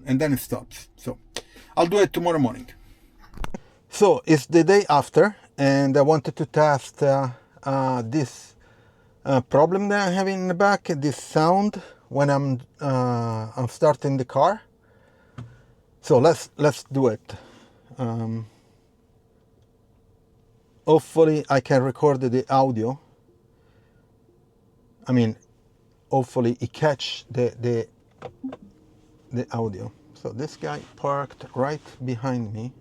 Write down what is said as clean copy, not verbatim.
and then it stops. So I'll do it tomorrow morning. So it's the day after, and I wanted to test this problem that I'm having in the back, this sound when I'm starting the car. So let's do it. Hopefully I can record the audio. I mean, hopefully it catch the audio. So this guy parked right behind me.